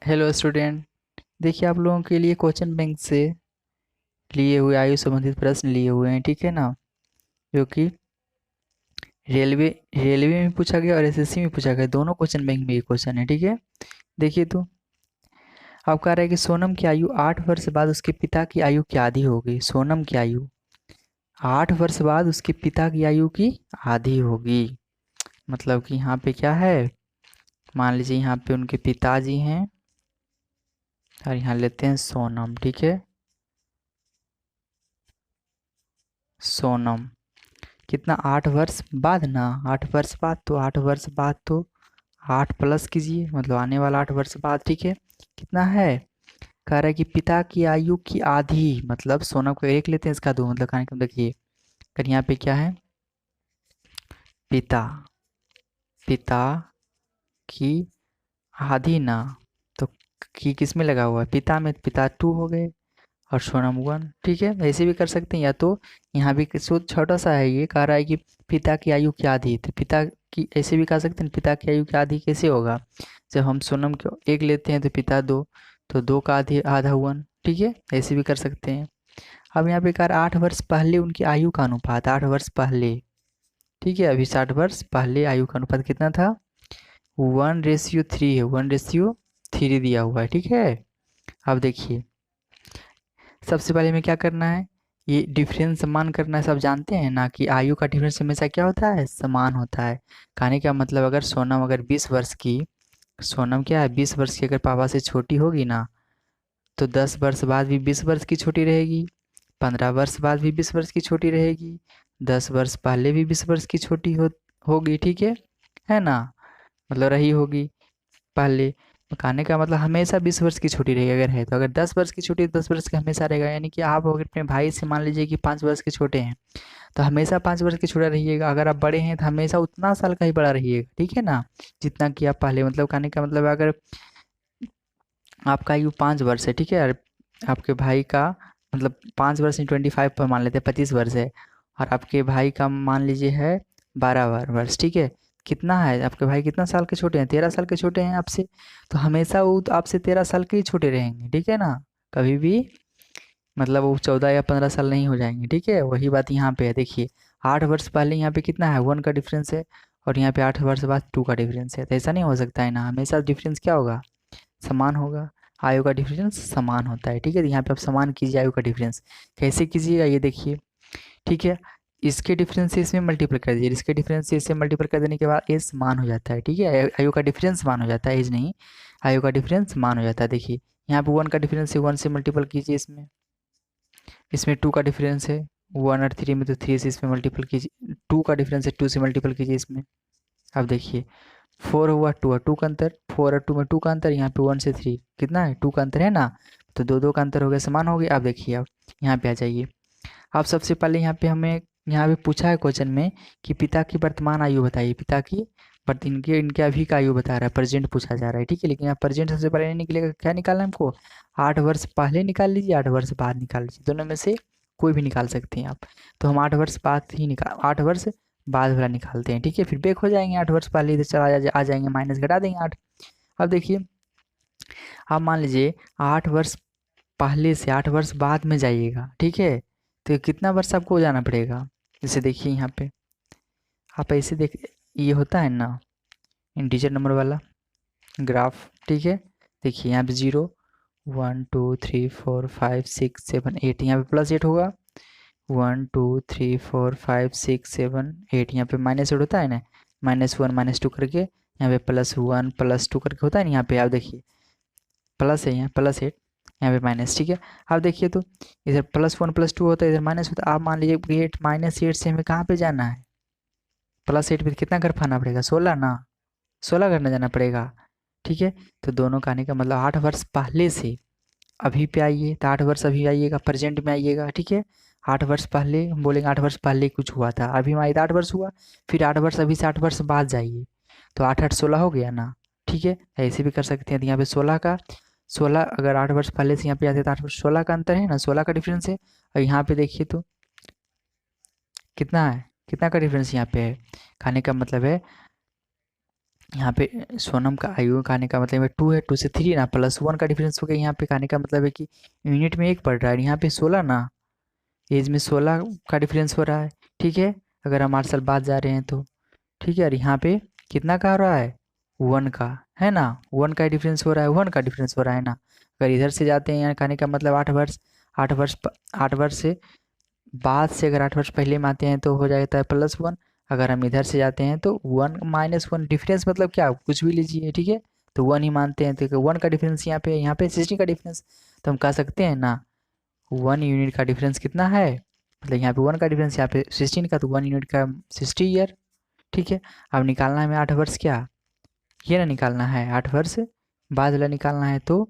Hello student. देखिए आप लोगों के लिए क्वेश्चन बैंक से लिए हुए आयु संबंधित प्रश्न लिए हुए हैं, ठीक है ना। जो कि रेलवे रेलवे में पूछा गया और एसएससी में पूछा गया, दोनों क्वेश्चन बैंक में ये क्वेश्चन है, ठीक है। देखिए तो अब कह रहा है कि सोनम की आयु 8 वर्ष बाद उसके पिता की आयु की आधी होगी। सोनम की आयु 8 वर्ष बाद उसके पिता की आयु की आधी होगी। मतलब कि यहाँ पे क्या है, मान लीजिए यहाँ पे उनके पिताजी हैं और यहाँ लेते हैं सोनम, ठीक है। सोनम कितना, 8 वर्ष बाद ना, 8 वर्ष बाद तो 8 वर्ष बाद तो 8 प्लस कीजिए, मतलब आने वाला 8 वर्ष बाद, ठीक है। कितना है, कह रहा है कि पिता की आयु की आधी, मतलब सोनम को एक लेते हैं, इसका दो, मतलब कहने का मतलब देखिए, अगर यहाँ पे क्या है, पिता पिता की आधी ना, तो की किस में लगा हुआ है, पिता में, पिता 2 हो गए और सोनम 1, ठीक है। ऐसे भी कर सकते हैं, या तो यहाँ भी छोटा सा है, ये कह रहा है कि पिता की आयु की आधी, तो पिता की ऐसे भी कह सकते हैं, पिता की आयु की आधी कैसे होगा, जब हम सोनम को एक लेते हैं तो पिता 2, तो 2 का आधी आधा 1, ठीक है। ऐसे भी कर सकते हैं। अब यहाँ पे कह रहा है 8 वर्ष पहले उनकी आयु का अनुपात, 8 वर्ष पहले, ठीक है। अभी 60 वर्ष पहले आयु का अनुपात कितना था, 1:3 है, 1:3 दिया हुआ है, ठीक है। अब देखिए, सबसे पहले हमें क्या करना है, ये डिफरेंस समान करना है। सब जानते हैं ना कि आयु का डिफरेंस हमेशा क्या होता है, समान होता है। कहने का मतलब अगर सोनम अगर 20 वर्ष की, सोनम क्या है 20 वर्ष की, अगर पापा से छोटी होगी ना, तो 10 वर्ष बाद भी 20 वर्ष की छोटी रहेगी, 15 वर्ष बाद भी 20 वर्ष की छोटी रहेगी, 10 वर्ष पहले भी 20 वर्ष की छोटी होगी, ठीक है ना। मतलब रही होगी पहले। कहने का मतलब हमेशा 20 वर्ष की छुट्टी रहेगी, अगर है तो, अगर 10 वर्ष की छुट्टी, 10 वर्ष की हमेशा रहेगा। यानी कि आप अगर अपने भाई से मान लीजिए कि 5 वर्ष के छोटे हैं, तो हमेशा 5 वर्ष के छोटा रहिएगा। अगर आप बड़े हैं तो हमेशा उतना साल का ही बड़ा रहिएगा, ठीक है ना, जितना कि आप पहले। मतलब कहने का मतलब अगर आपका आयु 5 वर्ष है, ठीक है, और आपके भाई का मतलब 5 वर्ष नहीं, 25 पर मान लेते हैं, 25 वर्ष है, और आपके भाई का मान लीजिए है 12 वर्ष, ठीक है। कितना है, आपके भाई कितना साल के छोटे हैं, 13 साल के छोटे हैं आपसे, तो हमेशा वो तो आपसे 13 साल के ही छोटे रहेंगे, ठीक है ना। कभी भी मतलब वो 14 या 15 साल नहीं हो जाएंगे, ठीक है। वही बात यहाँ पे है, देखिए 8 वर्ष पहले यहाँ पे कितना है, 1 का डिफरेंस है, और यहाँ पे 8 वर्ष बाद 2 का डिफरेंस है, तो ऐसा नहीं हो सकता है ना, हमेशा डिफरेंस क्या होगा, समान होगा। आयु का डिफरेंस समान होता है, ठीक है। तो यहाँ पे आप समान कीजिए आयु का डिफरेंस, कैसे कीजिएगा ये देखिए, ठीक है। इसके डिफरेंस से इसमें मल्टीप्लाई कर दीजिए, इसके डिफरेंस से इससे मल्टीप्लाई कर देने के बाद एज समान हो जाता है, ठीक है। आयु का डिफरेंस समान हो जाता है, एज नहीं, आयु का डिफरेंस समान हो जाता है। देखिए यहाँ पे 1 का डिफरेंस है, 1 से मल्टीपल कीजिए, इसमें इसमें 2 का डिफरेंस है, 1 और 3 में, तो 3 से इसमें मल्टीपल कीजिए, 2 का डिफरेंस है, 2 से मल्टीपल कीजिए इसमें। अब देखिए 4 हुआ, 2 और 2 का अंतर, 4 और 2 में 2 का अंतर, यहाँ पे 1 से 3 कितना है, 2 का अंतर है ना, तो 2 का अंतर हो गया, समान हो गया। अब देखिए अब यहाँ पे आ जाइए। अब सबसे पहले यहाँ पे हमें, यहाँ पे पूछा है क्वेश्चन में कि पिता की वर्तमान आयु बताइए, पिता की इनके इनके अभी का आयु बता रहा है, प्रेजेंट पूछा जा रहा है, ठीक है। लेकिन यहाँ प्रेजेंट सबसे पहले नहीं निकलेगा, क्या निकालना है हमको, 8 वर्ष पहले निकाल लीजिए, 8 वर्ष बाद निकाल लीजिए, दोनों में से कोई भी निकाल सकते हैं आप। तो हम 8 वर्ष बाद ही निकाल, 8 वर्ष बाद वाला निकालते हैं, ठीक है। फिर बैक हो जाएंगे, 8 वर्ष पहले इधर चला आ जाएंगे, माइनस घटा देंगे 8। अब देखिए, आप मान लीजिए 8 वर्ष पहले से 8 वर्ष बाद में जाइएगा, ठीक है, तो कितना वर्ष आपको जाना पड़ेगा। जैसे देखिए यहाँ पे आप ऐसे देख, ये होता है ना इंटीजर नंबर वाला ग्राफ, ठीक है। देखिए यहाँ पे 0, 1 2 3 4 5 6 7 8, यहाँ पे +8 होगा, 1 2 3 4 5 6 7 8, यहाँ पे -8 होता है ना, -1 -2 करके, यहाँ पे +1 +2 करके होता है ना, यहाँ पे आप देखिए प्लस है, यहाँ +8, यहाँ पे माइनस, ठीक है। अब देखिए तो इधर +1 +2 होता है, इधर माइनस होता है। आप मान लीजिए 8 -8 से हमें कहाँ पे जाना है, +8 पे कितना घर पाना पड़ेगा, 16 ना, 16 घर ना जाना पड़ेगा, ठीक है। तो दोनों का आने का मतलब 8 वर्ष पहले से अभी पे आइए, तो 8 वर्ष अभी आइएगा, प्रेजेंट में आइएगा, ठीक है। 8 वर्ष पहले हम बोलेंगे, 8 वर्ष पहले कुछ हुआ था, अभी हमारे 8 वर्ष हुआ, फिर 8 वर्ष अभी से 8 वर्ष बाद जाइए, तो 8 8 16 हो गया ना, ठीक है। ऐसे भी कर सकते हैं, तो यहाँ पे 16 का 16, अगर 8 वर्ष पहले से यहाँ पे आते तो 8 वर्ष, 16 का अंतर है ना, 16 का डिफरेंस है। और यहाँ पे देखिए तो कितना है, कितना का डिफरेंस यहाँ पे है, खाने का मतलब है यहाँ पे सोनम का आयु का आने का मतलब है 2 है, 2 से 3 ना, +1 का डिफरेंस हो गया। यहाँ पे आने का मतलब है कि यूनिट में 1 पड़ रहा है, यहाँ पे 16 ना, एज में 16 का डिफरेंस हो रहा है। ठीक है, अगर हम 8 साल बाद जा रहे हैं तो। ठीक है, और यहाँ पे कितना का हो रहा है, 1 का, है ना, 1 का डिफरेंस हो रहा है, 1 का डिफरेंस हो रहा है ना। अगर इधर से जाते हैं यहाँ कहने का मतलब 8 वर्ष, 8 वर्ष 8 वर्ष से बाद से अगर 8 वर्ष पहले में आते हैं तो हो जाता है +1। अगर हम इधर से जाते हैं तो 1 - 1 डिफरेंस मतलब क्या, कुछ भी लीजिए। ठीक है, तो 1 ही मानते हैं, तो 1 का डिफरेंस यहाँ पे 60 का डिफरेंस, तो हम कह सकते हैं ना 1 यूनिट का डिफरेंस कितना है, मतलब यहाँ पे 1 का डिफरेंस, यहाँ पे 16 का, तो 1 यूनिट का 60 ईयर। ठीक है, अब निकालना है हमें 8 वर्ष क्या, ये ना निकालना है 8 वर्ष बाद वाला निकालना है, तो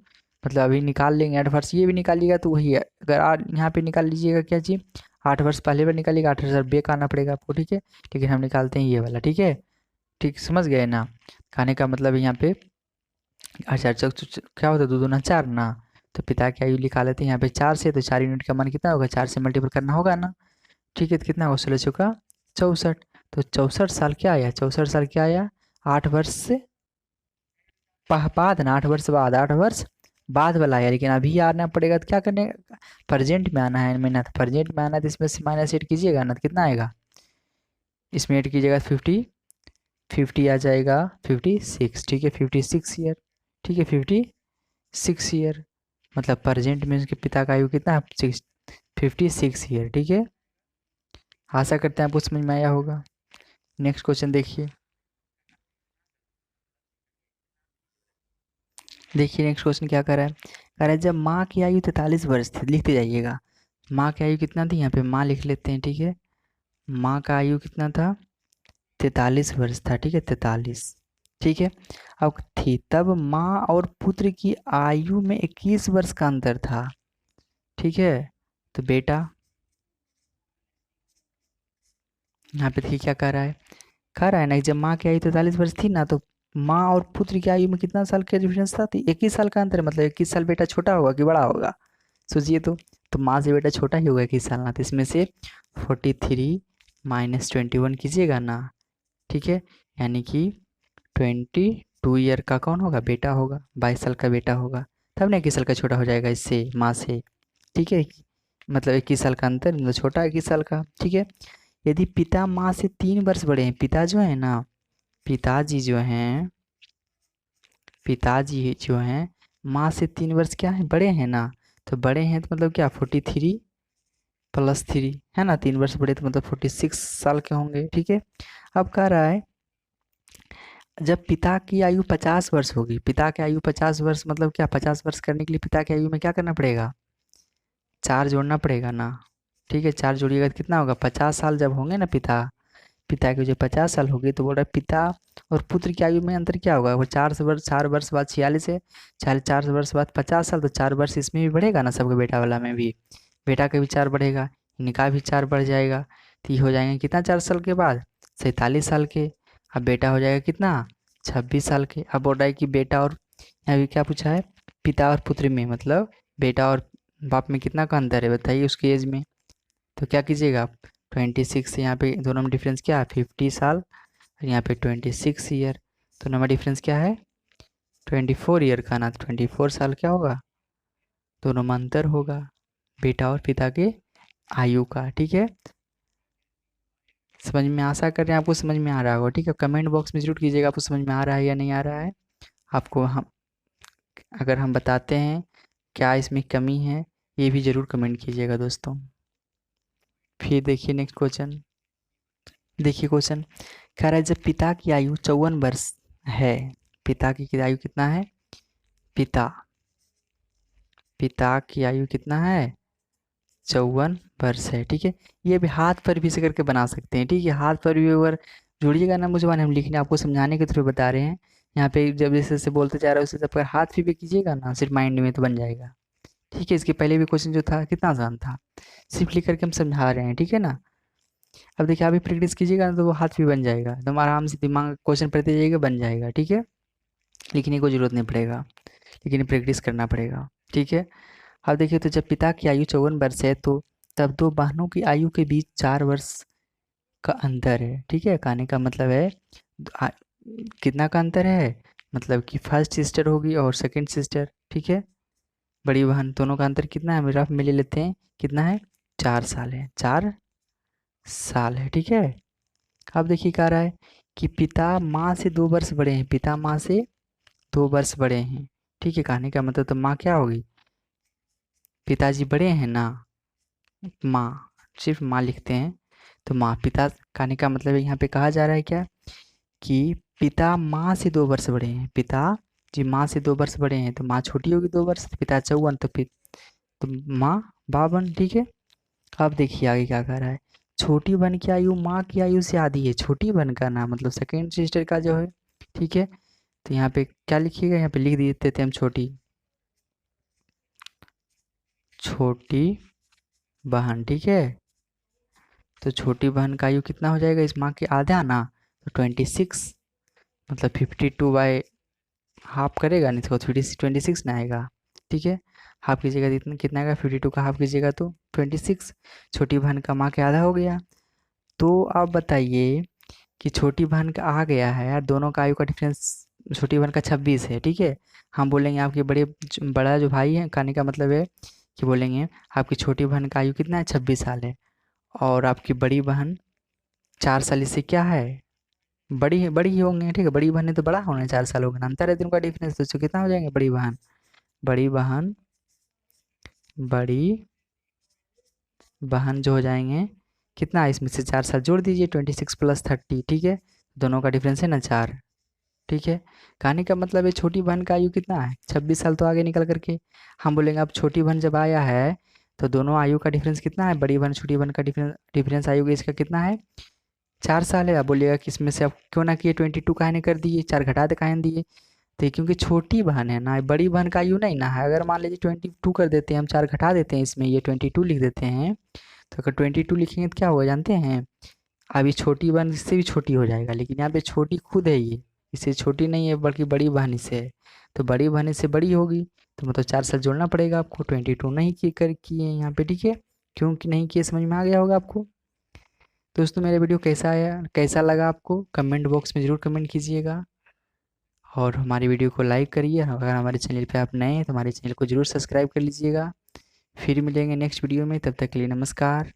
मतलब अभी निकाल लेंगे 8 वर्ष, ये भी निकालिएगा तो वही है। अगर यहाँ पे निकाल लीजिएगा क्या चीज़, 8 वर्ष पहले बार निकालिएगा, 8 वर्ष बैक आना पड़ेगा आपको। ठीक है, लेकिन हम निकालते हैं ये वाला। ठीक है, ठीक समझ गए ना, कहने का मतलब यहाँ पे अच्छा क्या होता है, 2 दूना 4 ना, तो पिता की आयु लिखा लेते हैं यहाँ पे 4 से, तो 4 यूनिट का मान कितना होगा, 4 से मल्टीपल करना होगा ना। ठीक है, तो कितना होगा, 16 चौका 64, तो 64 साल क्या आया, 64 साल क्या आया, 8 वर्ष से बाद ना, 8 वर्ष बाद, 8 वर्ष बाद वाला आया, लेकिन अभी आना पड़ेगा तो क्या करने, प्रेजेंट में आना है महीना, तो प्रेजेंट में आना है, तो इसमें से -8 कीजिएगा ना, तो कितना आएगा, इसमें 8 कीजिएगा 50, 50 आ जाएगा 56। ठीक है, 56 ईयर। ठीक है, 56 ईयर, मतलब प्रेजेंट में उसके पिता का आयु कितना है, 56 ईयर। ठीक है, आशा करते हैं आपको समझ में आया होगा। नेक्स्ट क्वेश्चन देखिए, देखिए नेक्स्ट क्वेश्चन क्या कर रहा है, कह रहा है जब माँ की आयु 43 वर्ष थी, लिखते जाइएगा माँ की आयु कितना थी, यहाँ पे माँ लिख लेते हैं। ठीक है, माँ का आयु कितना था, 43 वर्ष था। ठीक है, 43। ठीक है, अब थी तब माँ और पुत्र की आयु में 21 वर्ष का अंतर था। ठीक है, तो बेटा यहाँ पे देखिए क्या कह रहा है ना कि जब माँ की आयु 43 वर्ष थी ना, तो माँ और पुत्र की आयु में कितना साल का डिफरेंस था, तो 21 साल का अंतर है, मतलब 21 साल बेटा छोटा होगा कि बड़ा होगा, सोचिए तो माँ से बेटा छोटा ही होगा 21 साल ना, तो इसमें से 43 - 21 कीजिएगा ना। ठीक है, यानी कि 22 ईयर का कौन होगा, बेटा होगा, 22 साल का बेटा होगा, तब ना 21 साल का छोटा हो जाएगा इससे, माँ से। ठीक है, मतलब 21 साल का अंतर, मतलब छोटा 21 साल का। ठीक है, यदि पिता माँ से 3 वर्ष बड़े हैं, पिता जो है ना, पिताजी जो हैं, पिताजी जो हैं माँ से 3 वर्ष क्या है, बड़े हैं ना, तो बड़े हैं तो मतलब क्या 43 + 3 है ना, 3 वर्ष बड़े तो मतलब 46 साल के होंगे। ठीक है, अब कह रहा है जब पिता की आयु 50 वर्ष होगी, पिता की आयु 50 वर्ष मतलब क्या, 50 वर्ष करने के लिए पिता की आयु में क्या करना पड़ेगा, 4 जोड़ना पड़ेगा ना। ठीक है, 4 जोड़िएगा तो कितना होगा, 50 साल जब होंगे ना पिता, पिता की जो 50 साल होगी, तो बोल रहा है पिता और पुत्र की आयु में अंतर क्या होगा, वो 4 वर्ष बाद 46 है, 4 वर्ष बाद 50 साल, तो 4 वर्ष इसमें भी बढ़ेगा ना, सबके बेटा वाला में भी, बेटा का भी 4 बढ़ेगा, इनका भी 4 बढ़ जाएगा, तो ये हो जाएंगे कितना, 4 साल के बाद 47 साल के। अब बेटा हो जाएगा कितना, 26 साल के। अब बोल रहा है कि बेटा और, यहाँ भी क्या पूछा है, पिता और पुत्र में, मतलब बेटा और बाप में कितना का अंतर है बताइए उसकी एज में, तो क्या कीजिएगा आप, 26 से यहाँ पे दोनों में डिफरेंस क्या है, 50 साल, और यहाँ पे 26 ईयर, तो दोनों में डिफरेंस क्या है, 24 ईयर का ना, तो 24 साल क्या होगा, दोनों में अंतर होगा बेटा और पिता के आयु का। ठीक है, समझ में, आशा कर रहे हैं आपको समझ में आ रहा होगा। ठीक है, कमेंट बॉक्स में जरूर कीजिएगा आपको समझ में आ रहा है या नहीं आ रहा है। आपको हम अगर हम बताते हैं क्या इसमें कमी है, ये भी ज़रूर कमेंट कीजिएगा दोस्तों। फिर देखिए नेक्स्ट क्वेश्चन, देखिए क्वेश्चन कह रहा है जब पिता की आयु 54 वर्ष है, पिता की आयु कितना है, पिता पिता की आयु कितना है, 54 वर्ष है। ठीक है, ये भी हाथ पर भी से करके बना सकते हैं। ठीक है, हाथ पर भी अगर जोड़िएगा ना, मुझे हम लिखने आपको समझाने के थ्रू बता रहे हैं, यहाँ पे जब जैसे जैसे बोलते जा रहा है उसे जब हाथ भी कीजिएगा ना, सिर्फ माइंड में तो बन जाएगा। ठीक है, इसके पहले भी क्वेश्चन जो था कितना आसान था, सिर्फ लिख करके हम समझा रहे हैं। ठीक है ना, अब देखिए अभी प्रैक्टिस कीजिएगा ना तो वो हाथ भी बन जाएगा, एकदम आराम से दिमाग क्वेश्चन पढ़ते जाइएगा, बन जाएगा। ठीक है, लिखने को जरूरत नहीं पड़ेगा, लेकिन प्रैक्टिस करना पड़ेगा। ठीक है, अब देखिए तो जब पिता की आयु 54 वर्ष है, तो तब दो बहनों की आयु के बीच 4 वर्ष का अंतर है। ठीक है, कहने का मतलब है कितना का अंतर है, मतलब कि फर्स्ट सिस्टर होगी और सेकंड सिस्टर, ठीक है। बड़ी बहन, दोनों का अंतर कितना है, रफ में ले लेते हैं, कितना है, 4 साल है, 4 साल है, ठीक है। अब देखिए क्या रहा है कि पिता माँ से 2 वर्ष बड़े हैं, पिता माँ से 2 वर्ष बड़े हैं, ठीक है। कहने का मतलब तो माँ क्या होगी, पिताजी बड़े हैं ना, माँ, सिर्फ माँ लिखते हैं तो माँ, पिता कहने का मतलब है यहाँ पे कहा जा रहा है क्या, कि पिता माँ से 2 वर्ष बड़े हैं, पिता जी माँ से 2 वर्ष बड़े हैं, तो माँ छोटी होगी 2 वर्ष, तो पिता 54, तो माँ 52, ठीक है। अब देखिए आगे क्या कह रहा है, छोटी बहन की आयु माँ की आयु से आधी है, छोटी बहन का ना मतलब सेकेंड सिस्टर का जो है, ठीक है। तो यहाँ पे क्या लिखिएगा, यहाँ पे लिख देते थे हम छोटी, छोटी बहन, ठीक है। तो छोटी बहन का आयु कितना हो जाएगा इस माँ के आधा ना, तो 26, मतलब 52 बाय हाफ करेगा, नहीं तो 26 ना आएगा, ठीक है। हाफ कीजिएगा तो इतना कितना आएगा, 52 का हाफ कीजिएगा तो 26, छोटी बहन का माँ के आधा हो गया। तो आप बताइए कि छोटी बहन का आ गया है यार, दोनों का आयु का डिफरेंस, छोटी बहन का 26 है, ठीक है। हम बोलेंगे आपके बड़ा जो भाई है, कहने का मतलब है कि बोलेंगे आपकी छोटी बहन का आयु कितना है, 26 साल है, और आपकी बड़ी बहन 4 साल इससे क्या है, बड़ी ही होंगे, ठीक है। बड़ी बहन है तो बड़ा होना, 4 साल होगा ना, अंतर है दोनों का डिफरेंस, तो कितना हो जाएंगे, बड़ी बहन बड़ी बहन जो हो जाएंगे, कितना इसमें से 4 साल जोड़ दीजिए, 26 + 30, ठीक है। दोनों का डिफरेंस है ना 4, ठीक है। कहने का मतलब है छोटी बहन का आयु कितना है, 26 साल, तो आगे निकल करके हम बोलेंगे अब छोटी बहन जब आया है तो दोनों आयु का डिफरेंस कितना है, बड़ी बहन छोटी बहन का डिफरेंस आयु का इसका कितना है, 4 साल है। अब बोलिएगा कि इसमें से आप क्यों ना किए 22 काहे कर दिए, 4 घटा दे काहे दिए, तो ये क्योंकि छोटी बहन है ना, बड़ी बहन का आयु नहीं ना है। अगर मान लीजिए 22 कर देते हैं हम, 4 घटा देते हैं इसमें, ये 22 लिख देते हैं, तो अगर 22 लिखेंगे तो क्या होगा जानते हैं, अभी छोटी बहन इससे भी छोटी हो जाएगा, लेकिन यहाँ पे छोटी खुद है ये, इससे छोटी नहीं है बल्कि बड़ी बहन इससे है, तो बड़ी बहन इससे बड़ी होगी, तो मतलब 4 साल जोड़ना पड़ेगा आपको, 22 नहीं किए यहाँ पे, ठीक है। क्यों कि नहीं किए, समझ में आ गया होगा आपको। दोस्तों मेरा वीडियो कैसा आया, कैसा लगा आपको, कमेंट बॉक्स में ज़रूर कमेंट कीजिएगा, और हमारी वीडियो को लाइक करिए। अगर हमारे चैनल पे आप नए हैं तो हमारे चैनल को ज़रूर सब्सक्राइब कर लीजिएगा। फिर मिलेंगे नेक्स्ट वीडियो में, तब तक के लिए नमस्कार।